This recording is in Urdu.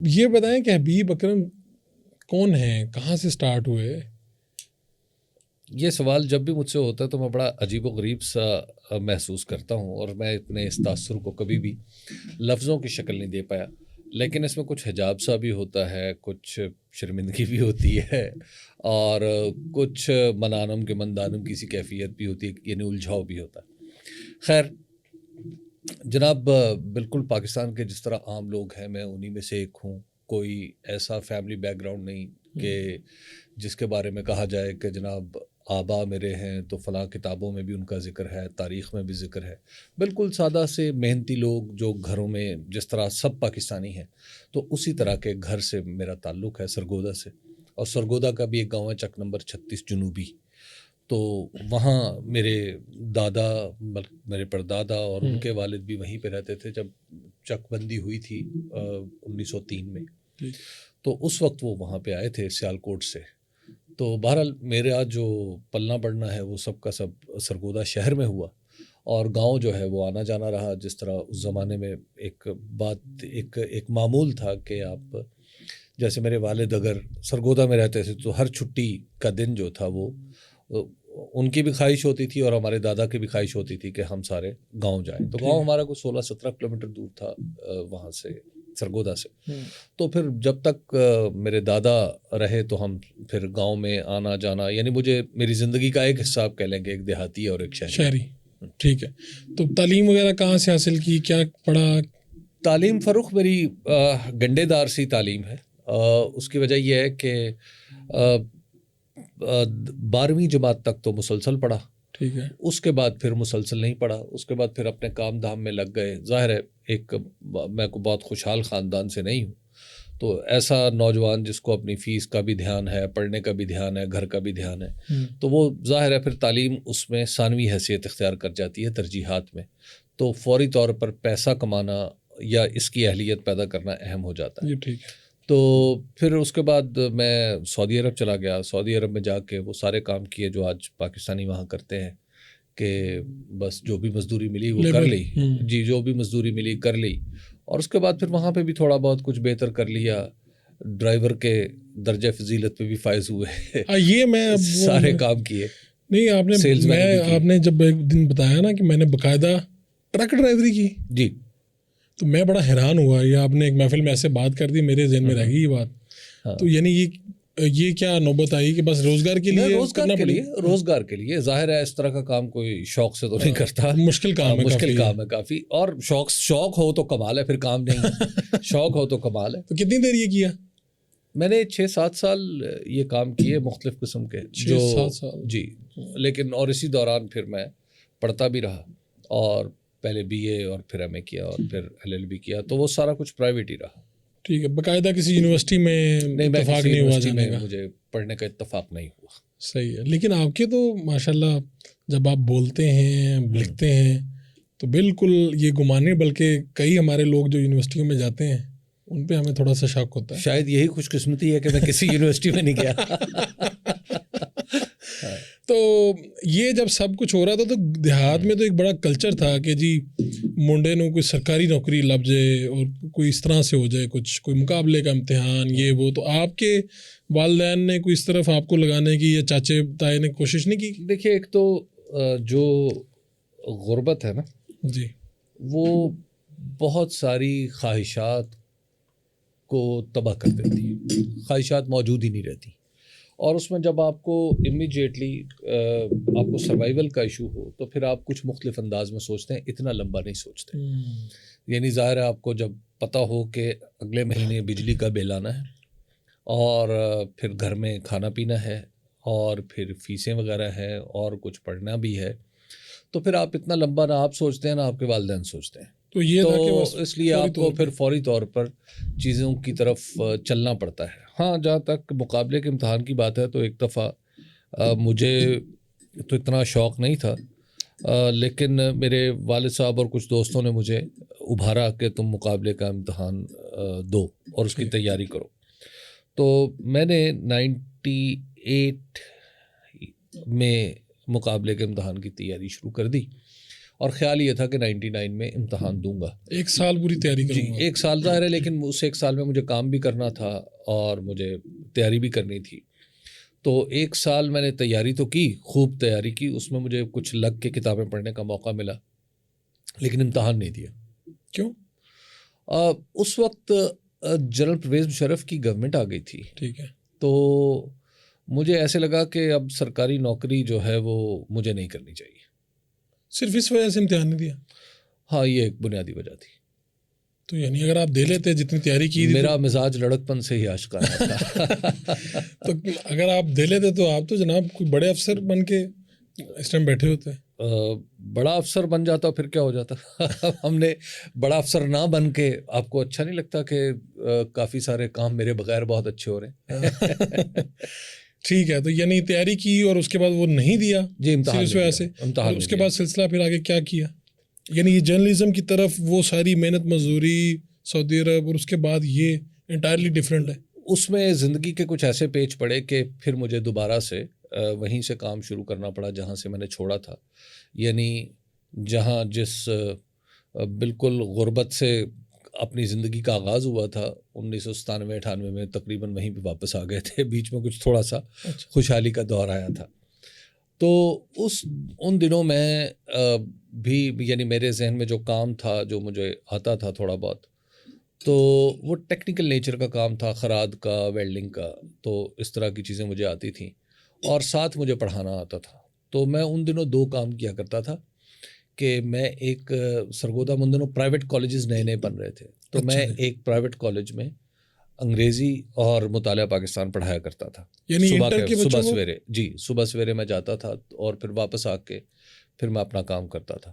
یہ بتائیں کہ حبیب اکرم کون ہیں، کہاں سے سٹارٹ ہوئے؟ یہ سوال جب بھی مجھ سے ہوتا ہے تو میں بڑا عجیب و غریب سا محسوس کرتا ہوں، اور میں اپنے اس تاثر کو کبھی بھی لفظوں کی شکل نہیں دے پایا، لیکن اس میں کچھ حجاب سا بھی ہوتا ہے، کچھ شرمندگی بھی ہوتی ہے، اور کچھ منانم کے مندانم کی سی کیفیت بھی ہوتی ہے، یعنی الجھاؤ بھی ہوتا ہے۔ خیر جناب، بالکل پاکستان کے جس طرح عام لوگ ہیں میں انہی میں سے ایک ہوں۔ کوئی ایسا فیملی بیک گراؤنڈ نہیں کہ جس کے بارے میں کہا جائے کہ جناب آبا میرے ہیں تو فلاں کتابوں میں بھی ان کا ذکر ہے، تاریخ میں بھی ذکر ہے۔ بالکل سادہ سے محنتی لوگ جو گھروں میں جس طرح سب پاکستانی ہیں، تو اسی طرح کے گھر سے میرا تعلق ہے، سرگودا سے۔ اور سرگودا کا بھی ایک گاؤں ہے چک نمبر 36 جنوبی، تو وہاں میرے دادا، میرے پردادا اور ان کے والد بھی وہیں پہ رہتے تھے جب چک بندی ہوئی تھی 1903 میں، تو اس وقت وہ وہاں پہ آئے تھے سیالکوٹ سے۔ تو بہرحال میرا جو پلنا بڑھنا ہے وہ سب کا سب سرگودا شہر میں ہوا، اور گاؤں جو ہے وہ آنا جانا رہا۔ جس طرح اس زمانے میں ایک معمول تھا کہ آپ جیسے میرے والد اگر سرگودا میں رہتے تھے تو ہر چھٹی کا دن جو تھا وہ ان کی بھی خواہش ہوتی تھی اور ہمارے دادا کی بھی خواہش ہوتی تھی کہ ہم سارے گاؤں جائیں۔ تو گاؤں ہمارا کوئی 16-17 کلومیٹر دور تھا وہاں سے، سرگودا سے۔ تو پھر جب تک میرے دادا رہے تو ہم پھر گاؤں میں آنا جانا، یعنی مجھے میری زندگی کا ایک حصہ آپ کہہ لیں کہ ایک دیہاتی اور ایک شہری۔ ٹھیک ہے، تو تعلیم وغیرہ کہاں سے حاصل کی، کیا پڑھا؟ تعلیم فروخ میری گنڈے دار سی تعلیم ہے۔ اس کی وجہ یہ ہے کہ 12ویں جماعت تک تو مسلسل پڑھا، ٹھیک ہے، اس کے بعد پھر مسلسل نہیں پڑھا، اس کے بعد پھر اپنے کام دھام میں لگ گئے۔ ظاہر ہے میں کو بہت خوشحال خاندان سے نہیں ہوں، تو ایسا نوجوان جس کو اپنی فیس کا بھی دھیان ہے، پڑھنے کا بھی دھیان ہے، گھر کا بھی دھیان ہے، تو وہ ظاہر ہے پھر تعلیم اس میں ثانوی حیثیت اختیار کر جاتی ہے ترجیحات میں، تو فوری طور پر پیسہ کمانا یا اس کی اہلیت پیدا کرنا اہم ہو جاتا ہے۔ ٹھیک ہے، تو پھر اس کے بعد میں سعودی عرب چلا گیا۔ سعودی عرب میں جا کے وہ سارے کام کیے جو آج پاکستانی وہاں کرتے ہیں، کہ بس جو بھی مزدوری ملی وہ کر لی، جی جو بھی مزدوری ملی کر لی، اور اس کے بعد پھر وہاں پہ بھی تھوڑا بہت کچھ بہتر کر لیا، ڈرائیور کے درجہ فضیلت پہ بھی فائز ہوئے، یہ میں سارے کام کیے۔ نہیں، آپ نے جب ایک دن بتایا نا کہ میں نے باقاعدہ ٹرک ڈرائیوری کی، جی تو میں بڑا حیران ہوا۔ یہ آپ نے ایک محفل میں ایسے بات کر دی، میرے ذہن میں رہ گئی یہ بات۔ تو یعنی یہ کیا نوبت آئی کہ بس روزگار کے لیے؟ روزگار کے لیے ظاہر ہے اس طرح کا کام کوئی شوق سے تو نہیں کرتا، مشکل کام ہے کافی، اور شوق ہو تو کمال ہے، پھر کام نہیں، شوق ہو تو کمال ہے۔ تو کتنی دیر یہ کیا؟ میں نے 6-7 سال یہ کام کیے مختلف قسم کے، 6-7 سال جی، لیکن اور اسی دوران پھر میں پڑھتا بھی رہا، اور پہلے BA اور پھر MA کیا اور پھر LLB کیا، تو وہ سارا کچھ پرائیویٹ ہی رہا۔ ٹھیک ہے، باقاعدہ کسی یونیورسٹی میں اتفاق نہیں ہوا جانے کا؟ مجھے پڑھنے کا اتفاق نہیں ہوا۔ صحیح ہے، لیکن آپ کے تو ماشاءاللہ جب آپ بولتے ہیں، لکھتے ہیں، تو بالکل یہ گمان نہیں، بلکہ کئی ہمارے لوگ جو یونیورسٹیوں میں جاتے ہیں ان پہ ہمیں تھوڑا سا شک ہوتا ہے۔ شاید یہی خوش قسمتی ہے کہ میں کسی یونیورسٹی میں نہیں گیا۔ تو یہ جب سب کچھ ہو رہا تھا تو دیہات میں تو ایک بڑا کلچر تھا کہ جی منڈے نو کوئی سرکاری نوکری لگ جائے اور کوئی اس طرح سے ہو جائے، کچھ کوئی مقابلے کا امتحان یہ وہ۔ تو آپ کے والدین نے کوئی اس طرف آپ کو لگانے کی یا چاچے تائے نے کوشش نہیں کی؟ دیکھیے، ایک تو جو غربت ہے نا جی، وہ بہت ساری خواہشات کو تباہ کر دیتی ہے، خواہشات موجود ہی نہیں رہتی، اور اس میں جب آپ کو امیجیٹلی آپ کو سروائیول کا ایشو ہو تو پھر آپ کچھ مختلف انداز میں سوچتے ہیں، اتنا لمبا نہیں سوچتے۔ یعنی ظاہر ہے آپ کو جب پتہ ہو کہ اگلے مہینے بجلی کا بل آنا ہے، اور پھر گھر میں کھانا پینا ہے، اور پھر فیسیں وغیرہ ہے، اور کچھ پڑھنا بھی ہے، تو پھر آپ اتنا لمبا نہ آپ سوچتے ہیں نہ آپ کے والدین سوچتے ہیں، تو اس لیے آپ کو پھر فوری طور پر چیزوں کی طرف چلنا پڑتا ہے۔ ہاں، جہاں تک مقابلے کے امتحان کی بات ہے تو ایک دفعہ مجھے تو اتنا شوق نہیں تھا، لیکن میرے والد صاحب اور کچھ دوستوں نے مجھے ابھارا کہ تم مقابلے کا امتحان دو اور اس کی تیاری کرو۔ تو میں نے 98 میں مقابلے کے امتحان کی تیاری شروع کر دی، اور خیال یہ تھا کہ 99 میں امتحان دوں گا. 1 سال پوری تیاری جی کروں گا. 1 سال ظاہر ہے، لیکن اس 1 سال میں مجھے کام بھی کرنا تھا اور مجھے تیاری بھی کرنی تھی. تو 1 سال میں نے تیاری تو کی، خوب تیاری کی، اس میں مجھے کچھ لگ کے کتابیں پڑھنے کا موقع ملا، لیکن امتحان نہیں دیا. کیوں؟ اس وقت جنرل پرویز مشرف کی گورنمنٹ آ گئی تھی. ٹھیک ہے. تو مجھے ایسے لگا کہ اب سرکاری نوکری جو ہے وہ مجھے نہیں کرنی چاہیے. صرف اس وجہ سے امتحان نہیں دیا؟ ہاں، یہ ایک بنیادی وجہ تھی. تو یعنی اگر آپ دے لیتے جتنی تیاری کی تھی، میرا مزاج لڑکپن سے ہی آشکارا تھا. تو اگر آپ دے لیتے تو آپ تو جناب کوئی بڑے افسر بن کے اس ٹائم بیٹھے ہوتے. بڑا افسر بن جاتا پھر کیا ہو جاتا. ہم نے بڑا افسر نہ بن کے، آپ کو اچھا نہیں لگتا کہ کافی سارے کام میرے بغیر بہت اچھے ہو رہے ہیں. ٹھیک ہے. تو یعنی تیاری کی اور اس کے بعد وہ نہیں دیا جی، امتحان اس وجہ سے. اور اس کے بعد سلسلہ پھر آگے کیا کیا؟ یعنی یہ جرنلزم کی طرف وہ ساری محنت مزدوری سعودی عرب، اور اس کے بعد یہ انٹائرلی ڈفرینٹ ہے. اس میں زندگی کے کچھ ایسے پیچ پڑے کہ پھر مجھے دوبارہ سے وہیں سے کام شروع کرنا پڑا جہاں سے میں نے چھوڑا تھا. یعنی جہاں جس بالکل غربت سے اپنی زندگی کا آغاز ہوا تھا 1997-98 میں، تقریباً وہیں پہ واپس آ گئے تھے. بیچ میں کچھ تھوڑا سا خوشحالی کا دور آیا تھا. تو ان دنوں میں بھی یعنی میرے ذہن میں جو کام تھا، جو مجھے آتا تھا تھوڑا بہت، تو وہ ٹیکنیکل نیچر کا کام تھا، خراد کا، ویلڈنگ کا. تو اس طرح کی چیزیں مجھے آتی تھیں اور ساتھ مجھے پڑھانا آتا تھا. تو میں ان دنوں 2 کام کیا کرتا تھا کہ میں ایک سرگودا ان دنوں پرائیویٹ کالجز نئے نئے بن رہے تھے، تو میں ایک پرائیویٹ کالج میں انگریزی اور مطالعہ پاکستان پڑھایا کرتا تھا. یعنی صبح سویرے میں جاتا تھا اور پھر واپس آ کے پھر میں اپنا کام کرتا تھا.